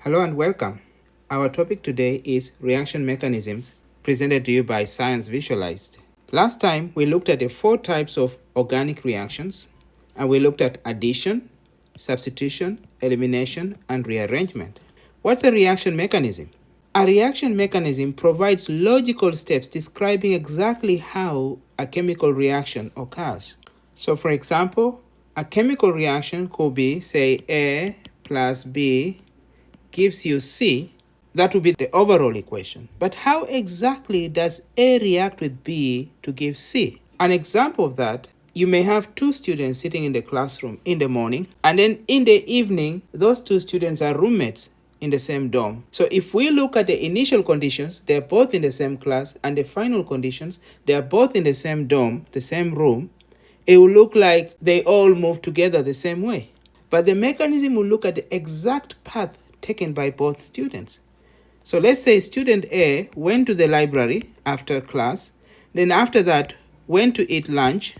Hello and welcome. Our topic today is reaction mechanisms presented to you by Science Visualized. Last time we looked at the 4 types of organic reactions and we looked at addition, substitution, elimination, and rearrangement. What's a reaction mechanism? A reaction mechanism provides logical steps describing exactly how a chemical reaction occurs. So for example, a chemical reaction could be, say, A plus B gives you C. That would be the overall equation. But how exactly does A react with B to give C? An example of that, you may have 2 students sitting in the classroom in the morning, and then in the evening, those 2 students are roommates in the same dorm. So if we look at the initial conditions, they're both in the same class, and the final conditions, they're both in the same dorm, the same room. It will look like they all move together the same way. But the mechanism will look at the exact path taken by both students. So let's say student A went to the library after class, then after that went to eat lunch,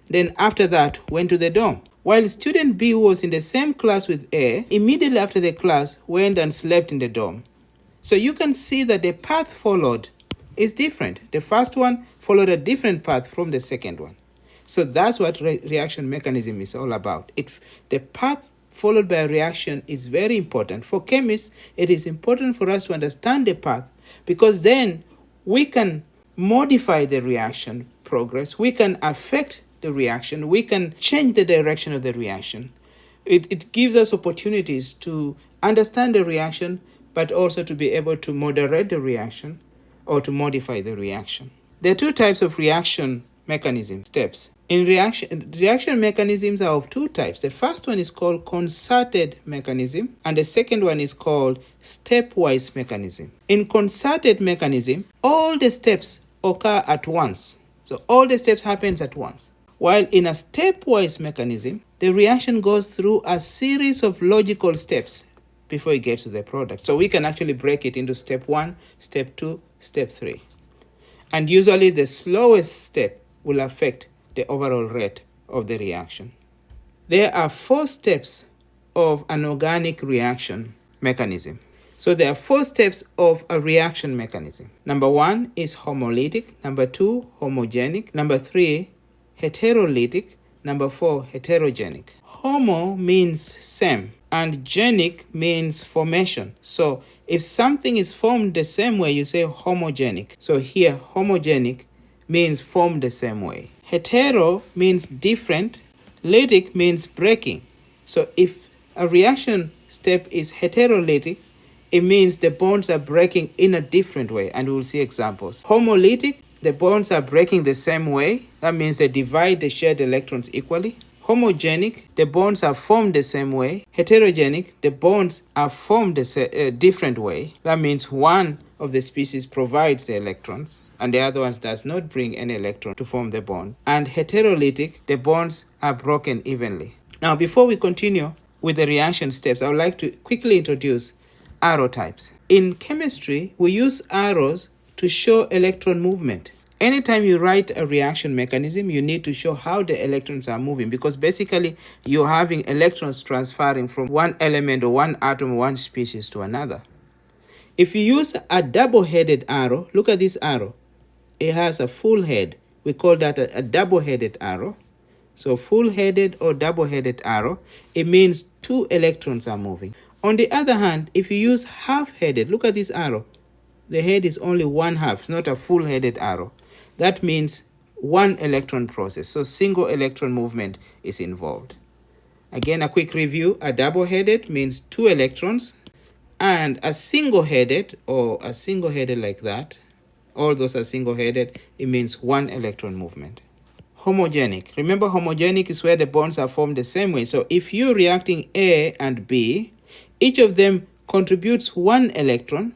then after that went to the dorm. While student B, who was in the same class with A, immediately after the class went and slept in the dorm. So you can see that the path followed is different. The first one followed a different path from the second one. So that's what reaction mechanism is all about. The path followed by a reaction is very important. For chemists, it is important for us to understand the path because then we can modify the reaction progress, we can affect the reaction, we can change the direction of the reaction. It gives us opportunities to understand the reaction, but also to be able to moderate the reaction or to modify the reaction. There are 2 types of reaction mechanism steps. In reaction mechanisms are of 2 types. The first one is called concerted mechanism, and the second one is called stepwise mechanism. In concerted mechanism, all the steps occur at once. So all the steps happen at once. While in a stepwise mechanism, the reaction goes through a series of logical steps before it gets to the product. So we can actually break it into step 1, step 2, step 3. And usually the slowest step will affect the overall rate of the reaction. There are 4 steps of an organic reaction mechanism. So there are 4 steps of a reaction mechanism. Number 1 is homolytic. Number 2, homogenic. Number 3, heterolytic. Number 4, heterogenic. Homo means same, and genic means formation. So if something is formed the same way, you say homogenic. So here, homogenic means formed the same way. Hetero means different. Lytic means breaking. So if a reaction step is heterolytic, it means the bonds are breaking in a different way, and we'll see examples. Homolytic, the bonds are breaking the same way. That means they divide the shared electrons equally. Homogenic, the bonds are formed the same way. Heterogenic, the bonds are formed a different way. That means one of the species provides the electrons and the other one does not bring any electron to form the bond. And heterolytic, the bonds are broken evenly. Now, before we continue with the reaction steps, I would like to quickly introduce arrow types. In chemistry, we use arrows to show electron movement. Anytime you write a reaction mechanism, you need to show how the electrons are moving because basically you're having electrons transferring from one element or one atom or one species to another. If you use a double-headed arrow, look at this arrow. It has a full head. We call that a double-headed arrow. So full-headed or double-headed arrow, it means 2 electrons are moving. On the other hand, if you use half-headed, look at this arrow. The head is only 1/2, it's not a full-headed arrow. That means 1 electron process. So single electron movement is involved. Again, a quick review. A double-headed means 2 electrons. And a single-headed or a single-headed like that, all those are single-headed, it means 1 electron movement. Homogenic. Remember, homogenic is where the bonds are formed the same way. So if you're reacting A and B, each of them contributes 1 electron.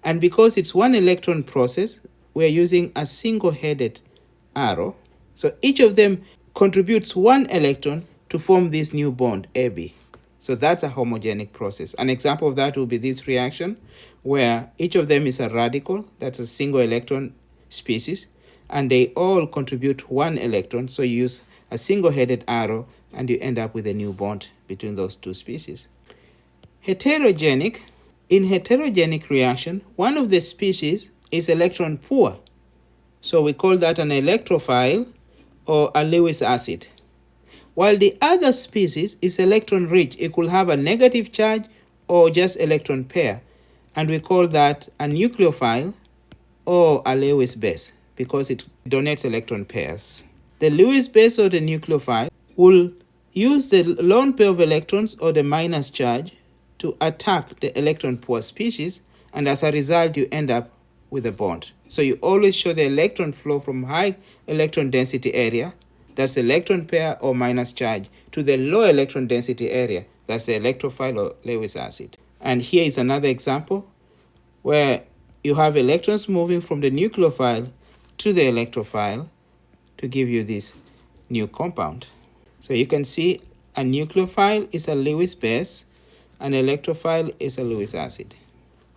And because it's 1 electron process, we're using a single-headed arrow. So each of them contributes 1 electron to form this new bond, AB. So that's a homogenic process. An example of that will be this reaction, where each of them is a radical, that's a single electron species, and they all contribute 1 electron. So you use a single-headed arrow, and you end up with a new bond between those 2 species. Heterogenic In heterogenic reaction, one of the species is electron poor. So we call that an electrophile or a Lewis acid. While the other species is electron rich, it could have a negative charge or just electron pair. And we call that a nucleophile or a Lewis base because it donates electron pairs. The Lewis base or the nucleophile will use the lone pair of electrons or the minus charge to attack the electron poor species, and as a result you end up with a bond. So you always show the electron flow from high electron density area, that's the electron pair or minus charge, to the low electron density area, that's the electrophile or Lewis acid. And here is another example where you have electrons moving from the nucleophile to the electrophile to give you this new compound. So you can see a nucleophile is a Lewis base, an electrophile is a Lewis acid.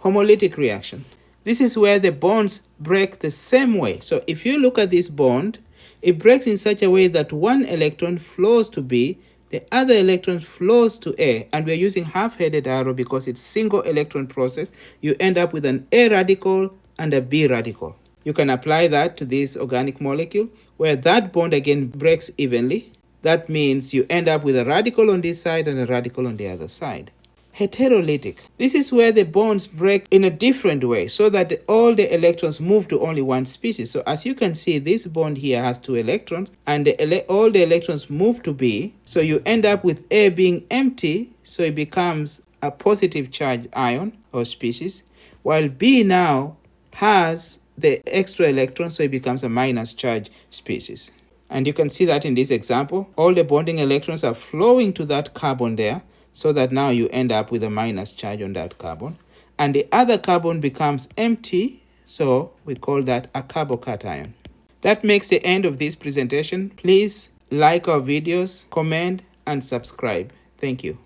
Homolytic reaction. This is where the bonds break the same way. So if you look at this bond, it breaks in such a way that one electron flows to B, the other electron flows to A, and we're using half-headed arrow because it's single electron process. You end up with an A radical and a B radical. You can apply that to this organic molecule where that bond again breaks evenly. That means you end up with a radical on this side and a radical on the other side. Heterolytic. This is where the bonds break in a different way so that all the electrons move to only one species. So as you can see, this bond here has 2 electrons and all the electrons move to B. So you end up with A being empty, so it becomes a positive charge ion or species, while B now has the extra electron, so it becomes a minus charge species. And you can see that in this example, all the bonding electrons are flowing to that carbon there, so that now you end up with a minus charge on that carbon. And the other carbon becomes empty, so we call that a carbocation. That makes the end of this presentation. Please like our videos, comment, and subscribe. Thank you.